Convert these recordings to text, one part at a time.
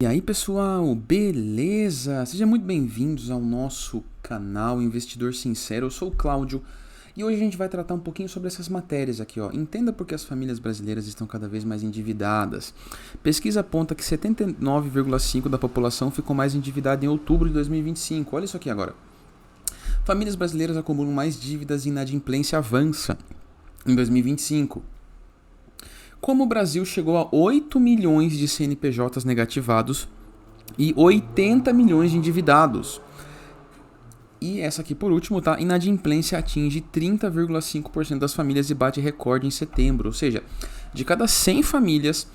E aí pessoal, beleza? Sejam muito bem-vindos ao nosso canal Investidor Sincero. Eu sou o Cláudio e hoje a gente vai tratar um pouquinho sobre essas matérias aqui, ó. Entenda por que as famílias brasileiras estão cada vez mais endividadas. Pesquisa aponta que 79,5% da população ficou mais endividada em outubro de 2025. Olha isso aqui agora. Famílias brasileiras acumulam mais dívidas e inadimplência avança em 2025. Como o Brasil chegou a 8 milhões de CNPJs negativados e 80 milhões de endividados. E essa aqui por último, tá? Inadimplência atinge 30,5% das famílias e bate recorde em setembro. Ou seja, de cada 100 famílias,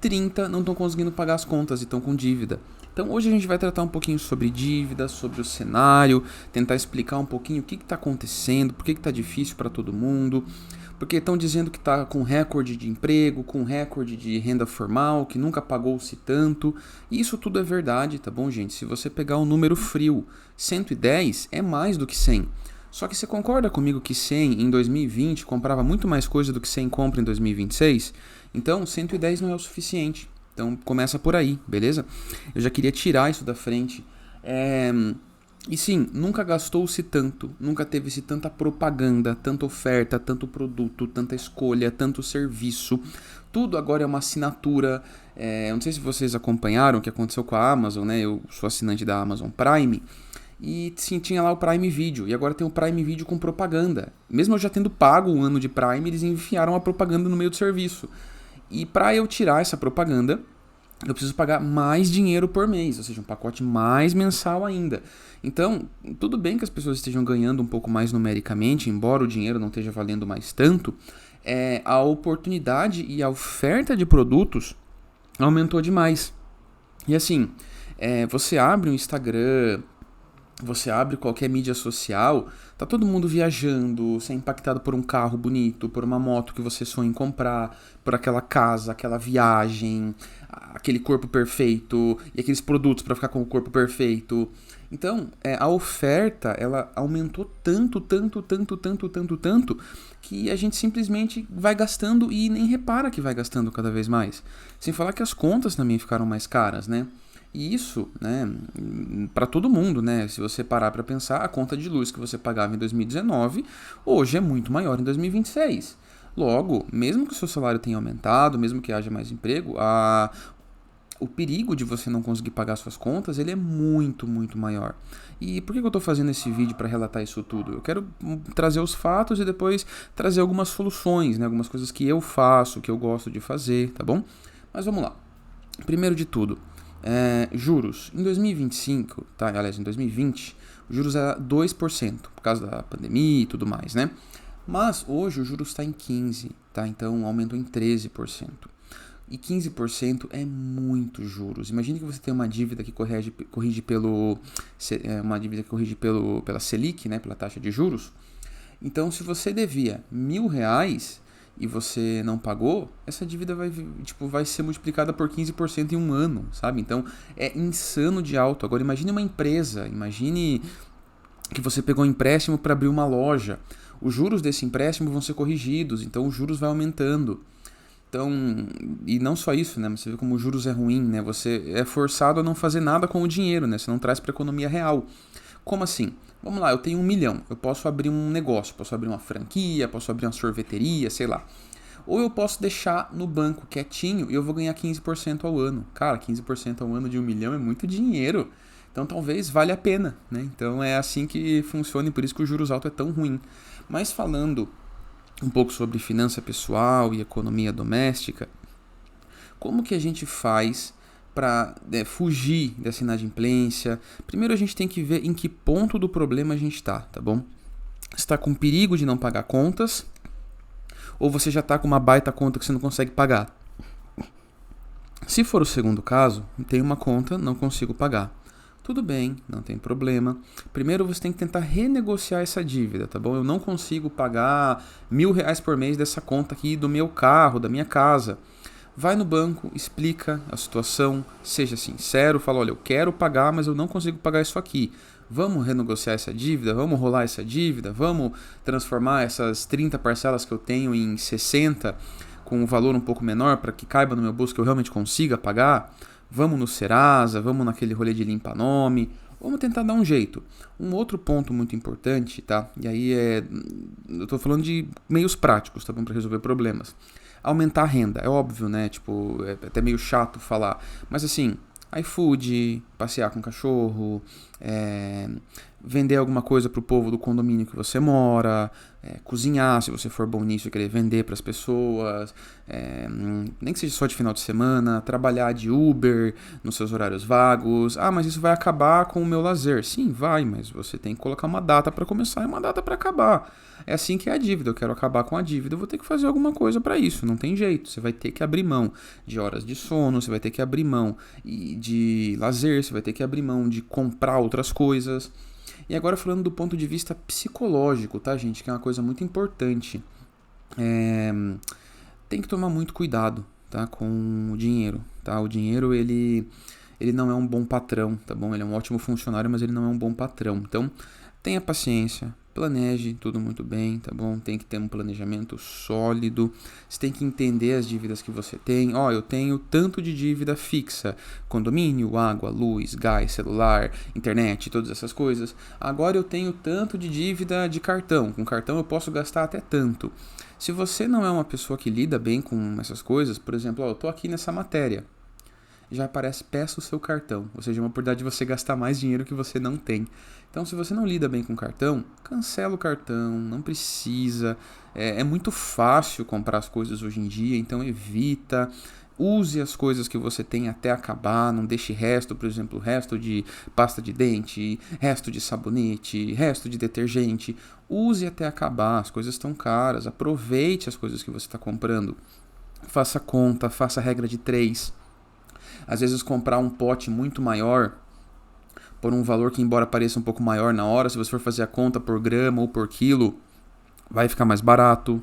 30 não estão conseguindo pagar as contas e estão com dívida. Então hoje a gente vai tratar um pouquinho sobre dívida, sobre o cenário, tentar explicar um pouquinho o que está acontecendo, por que está difícil para todo mundo. Porque estão dizendo que está com recorde de emprego, com recorde de renda formal, que nunca pagou-se tanto. E isso tudo é verdade, tá bom, gente? Se você pegar um número frio, 110 é mais do que 100. Só que você concorda comigo que 100 em 2020 comprava muito mais coisa do que 100 compra em 2026? Então 110 não é o suficiente. Então começa por aí, beleza? Eu já queria tirar isso da frente. E sim, nunca gastou-se tanto, nunca teve-se tanta propaganda, tanta oferta, tanto produto, tanta escolha, tanto serviço. Tudo agora é uma assinatura. Eu não sei se vocês acompanharam o que aconteceu com a Amazon, né? Eu sou assinante da Amazon Prime. E sim, tinha lá o Prime Video. E agora tem o Prime Video com propaganda. Mesmo eu já tendo pago um ano de Prime, eles enfiaram a propaganda no meio do serviço. E para eu tirar essa propaganda, eu preciso pagar mais dinheiro por mês, ou seja, um pacote mais mensal ainda. Então, tudo bem que as pessoas estejam ganhando um pouco mais numericamente, embora o dinheiro não esteja valendo mais tanto, a oportunidade e a oferta de produtos aumentou demais. E assim, você abre um Instagram, você abre qualquer mídia social, tá todo mundo viajando, você é impactado por um carro bonito, por uma moto que você sonha em comprar, por aquela casa, aquela viagem, aquele corpo perfeito e aqueles produtos para ficar com o corpo perfeito. Então, a oferta, ela aumentou tanto, que a gente simplesmente vai gastando e nem repara que vai gastando cada vez mais. Sem falar que as contas também ficaram mais caras, né? E isso, né, para todo mundo, né? Se você parar para pensar, a conta de luz que você pagava em 2019, hoje é muito maior em 2026. Logo, mesmo que o seu salário tenha aumentado, mesmo que haja mais emprego, o perigo de você não conseguir pagar suas contas, ele é muito, muito maior. E por que eu estou fazendo esse vídeo para relatar isso tudo? Eu quero trazer os fatos e depois trazer algumas soluções, né? Algumas coisas que eu faço, que eu gosto de fazer, tá bom? Mas vamos lá. Primeiro de tudo, juros. Em 2025, tá? Aliás, em 2020, os juros era 2%, por causa da pandemia e tudo mais, né? Mas hoje o juros está em 15%, tá? Então aumentou em 13%. E 15% é muito juros. Imagine que você tem uma dívida que corrige pela Selic, né? Pela taxa de juros. Então, se você devia R$1.000 e você não pagou, essa dívida vai ser multiplicada por 15% em um ano, sabe? Então, é insano de alto. Agora, imagine uma empresa, imagine que você pegou um empréstimo para abrir uma loja. Os juros desse empréstimo vão ser corrigidos, então os juros vai aumentando. Então, e não só isso, né? Você vê como os juros é ruim, né? Você é forçado a não fazer nada com o dinheiro, né? Você não traz para a economia real. Como assim? Vamos lá, eu tenho 1 milhão, eu posso abrir um negócio, posso abrir uma franquia, posso abrir uma sorveteria, sei lá. Ou eu posso deixar no banco quietinho e eu vou ganhar 15% ao ano. Cara, 15% ao ano de 1 milhão é muito dinheiro. Então talvez valha a pena, né? Então é assim que funciona e por isso que o juros alto é tão ruim. Mas falando um pouco sobre finança pessoal e economia doméstica, como que a gente faz para fugir dessa inadimplência? Primeiro a gente tem que ver em que ponto do problema a gente está, tá bom? Você está com perigo de não pagar contas ou você já está com uma baita conta que você não consegue pagar? Se for o segundo caso, tem uma conta, não consigo pagar. Tudo bem, não tem problema. Primeiro você tem que tentar renegociar essa dívida, tá bom? Eu não consigo pagar R$1.000 por mês dessa conta aqui do meu carro, da minha casa. Vai no banco, explica a situação, seja sincero, fala, olha, eu quero pagar, mas eu não consigo pagar isso aqui. Vamos renegociar essa dívida? Vamos rolar essa dívida? Vamos transformar essas 30 parcelas que eu tenho em 60 com um valor um pouco menor para que caiba no meu bolso, que eu realmente consiga pagar? Vamos no Serasa, vamos naquele rolê de limpa-nome, vamos tentar dar um jeito. Um outro ponto muito importante, tá? E aí eu tô falando de meios práticos, tá bom? Para resolver problemas. Aumentar a renda, é óbvio, né? Tipo, é até meio chato falar. Mas assim, iFood, passear com o cachorro, vender alguma coisa pro povo do condomínio que você mora, cozinhar, se você for bom nisso e querer vender para as pessoas, nem que seja só de final de semana, trabalhar de Uber nos seus horários vagos. Ah, mas isso vai acabar com o meu lazer. Sim, vai, mas você tem que colocar uma data para começar e uma data para acabar. É assim que é a dívida. Eu quero acabar com a dívida, eu vou ter que fazer alguma coisa para isso. Não tem jeito. Você vai ter que abrir mão de horas de sono, você vai ter que abrir mão de lazer, você vai ter que abrir mão de comprar outras coisas. E agora falando do ponto de vista psicológico, tá, gente? Que é uma coisa muito importante. Tem que tomar muito cuidado, tá, com o dinheiro, tá? O dinheiro, ele não é um bom patrão, tá bom? Ele é um ótimo funcionário, mas ele não é um bom patrão. Então, tenha paciência, planeje tudo muito bem, tá bom? Tem que ter um planejamento sólido. Você tem que entender as dívidas que você tem. Ó, eu tenho tanto de dívida fixa: condomínio, água, luz, gás, celular, internet, todas essas coisas. Agora eu tenho tanto de dívida de cartão. Com cartão eu posso gastar até tanto. Se você não é uma pessoa que lida bem com essas coisas, por exemplo, ó, eu tô aqui nessa matéria, já aparece peça o seu cartão, ou seja, uma oportunidade de você gastar mais dinheiro que você não tem. Então, se você não lida bem com o cartão, cancela o cartão, não precisa. É muito fácil comprar as coisas hoje em dia, então evita. Use as coisas que você tem até acabar, não deixe resto, por exemplo, resto de pasta de dente, resto de sabonete, resto de detergente. Use até acabar, as coisas estão caras, aproveite as coisas que você está comprando. Faça conta, faça a regra de 3. Às vezes comprar um pote muito maior, por um valor que embora pareça um pouco maior na hora, se você for fazer a conta por grama ou por quilo, vai ficar mais barato.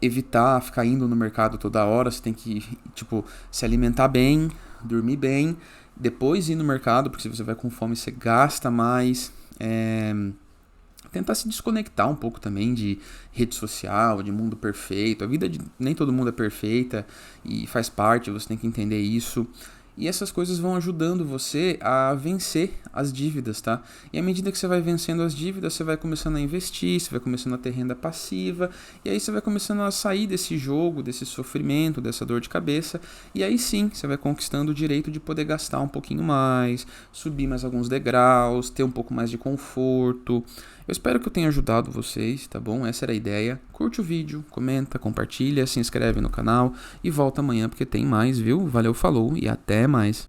Evitar ficar indo no mercado toda hora, você tem que, tipo, se alimentar bem, dormir bem, depois ir no mercado, porque se você vai com fome você gasta mais. Tentar se desconectar um pouco também de rede social, de mundo perfeito. A vida de nem todo mundo é perfeita e faz parte, você tem que entender isso. E essas coisas vão ajudando você a vencer as dívidas, tá? E à medida que você vai vencendo as dívidas, você vai começando a investir, você vai começando a ter renda passiva, e aí você vai começando a sair desse jogo, desse sofrimento, dessa dor de cabeça, e aí sim, você vai conquistando o direito de poder gastar um pouquinho mais, subir mais alguns degraus, ter um pouco mais de conforto. Eu espero que eu tenha ajudado vocês, tá bom? Essa era a ideia. Curte o vídeo, comenta, compartilha, se inscreve no canal e volta amanhã porque tem mais, viu? Valeu, falou e até mais.